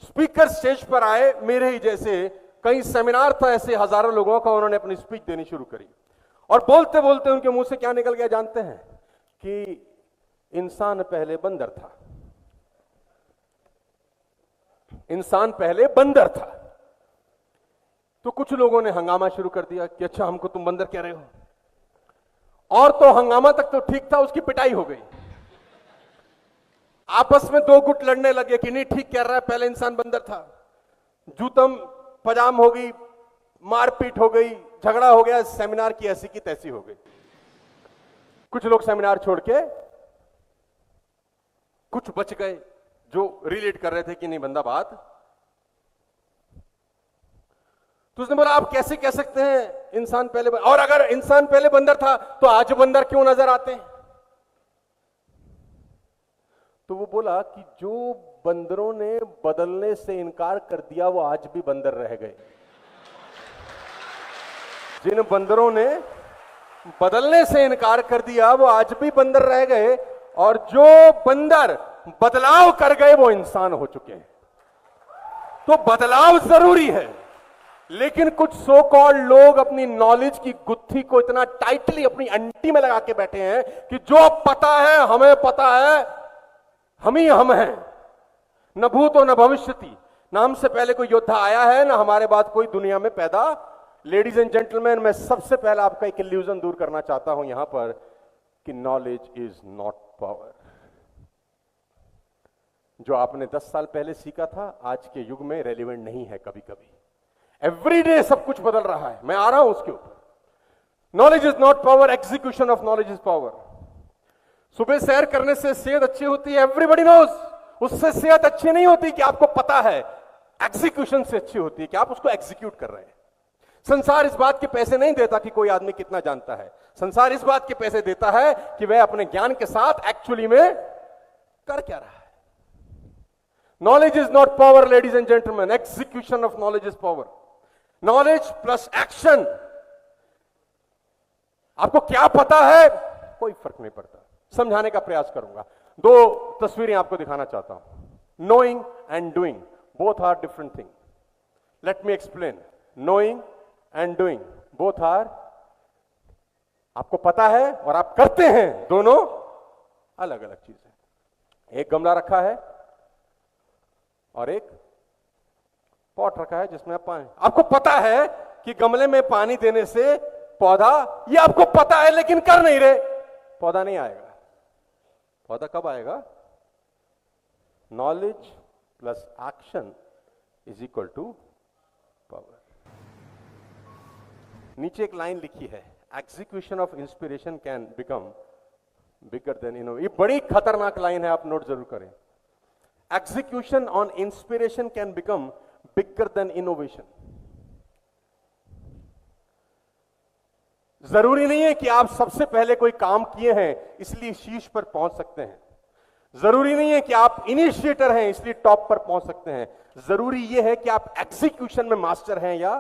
Speaker stage पर आए, मेरे ही जैसे कई सेमिनार था ऐसे हजारों लोगों का, उन्होंने अपनी स्पीच देनी शुरू करी और बोलते बोलते उनके मुंह से क्या निकल गया जानते हैं? कि इंसान पहले बंदर था, इंसान पहले बंदर था। तो कुछ लोगों ने हंगामा शुरू कर दिया कि अच्छा हमको तुम बंदर कह रहे हो, और तो हंगामा तक तो ठीक था, उसकी पिटाई हो गई। आपस में दो गुट लड़ने लगे कि नहीं ठीक कह रहा है, पहले इंसान बंदर था। जूतम पजाम हो गई, मारपीट हो गई, झगड़ा हो गया, सेमिनार की ऐसी की तैसी हो गई। कुछ लोग सेमिनार छोड़ के कुछ बच गए जो रिलेट कर रहे थे कि नहीं बंदा बात। तो उसने बोला आप कैसे कह सकते हैं इंसान पहले और अगर इंसान पहले बंदर था तो आज बंदर क्यों नजर आते हैं? तो वो बोला कि जो बंदरों ने बदलने से इनकार कर दिया वो आज भी बंदर रह गए। जिन बंदरों ने बदलने से इनकार कर दिया वो आज भी बंदर रह गए, और जो बंदर बदलाव कर गए वो इंसान हो चुके हैं। तो बदलाव जरूरी है, लेकिन कुछ सो कॉल्ड लोग अपनी नॉलेज की गुत्थी को इतना टाइटली अपनी अंटी में लगा के बैठे हैं कि जो पता है हमें पता है, हम ही हम हैं, न भूतो न भविष्यति, ना हमसे पहले कोई योद्धा आया है ना हमारे बाद कोई दुनिया में पैदा। लेडीज एंड जेंटलमैन, मैं सबसे पहले आपका एक इल्यूजन दूर करना चाहता हूं यहां पर कि नॉलेज इज नॉट पावर। जो आपने 10 साल पहले सीखा था आज के युग में रेलिवेंट नहीं है। कभी कभी एवरीडे सब कुछ बदल रहा है, मैं आ रहा हूं उसके ऊपर। Knowledge is not power, execution of knowledge is power. सुबह सैर करने से सेहत अच्छी होती है, एवरीबॉडी नोज। उससे सेहत अच्छी नहीं होती कि आपको पता है, एग्जीक्यूशन से अच्छी होती है कि आप उसको एग्जीक्यूट कर रहे हैं। संसार इस बात के पैसे नहीं देता कि कोई आदमी कितना जानता है, संसार इस बात के पैसे देता है कि वह अपने ज्ञान के साथ एक्चुअली में कर क्या रहा है। Knowledge is not power ladies and gentleman, execution of knowledge is power. Knowledge plus action. आपको क्या पता है कोई फर्क नहीं पड़ता। समझाने का प्रयास करूंगा। दो तस्वीरें आपको दिखाना चाहता हूं। Knowing and doing both are different thing. Let me explain. Knowing and doing both are, आपको पता है और आप करते हैं, दोनों अलग अलग चीजें। एक गमला रखा है और एक पॉट रखा है जिसमें आप पानी, आपको पता है कि गमले में पानी देने से पौधा, ये आपको पता है लेकिन कर नहीं रहे, पौधा नहीं आएगा। पौधा कब आएगा? Knowledge plus action is equal to power. नीचे एक लाइन लिखी है, execution of inspiration can become bigger than innovation. ये बड़ी खतरनाक लाइन है, आप नोट जरूर करें। Execution on inspiration can become bigger than innovation. जरूरी नहीं है कि आप सबसे पहले कोई काम किए हैं इसलिए शीर्ष पर पहुंच सकते हैं। जरूरी नहीं है कि आप इनिशिएटर हैं इसलिए टॉप पर पहुंच सकते हैं। जरूरी यह है कि आप एग्जीक्यूशन में मास्टर हैं या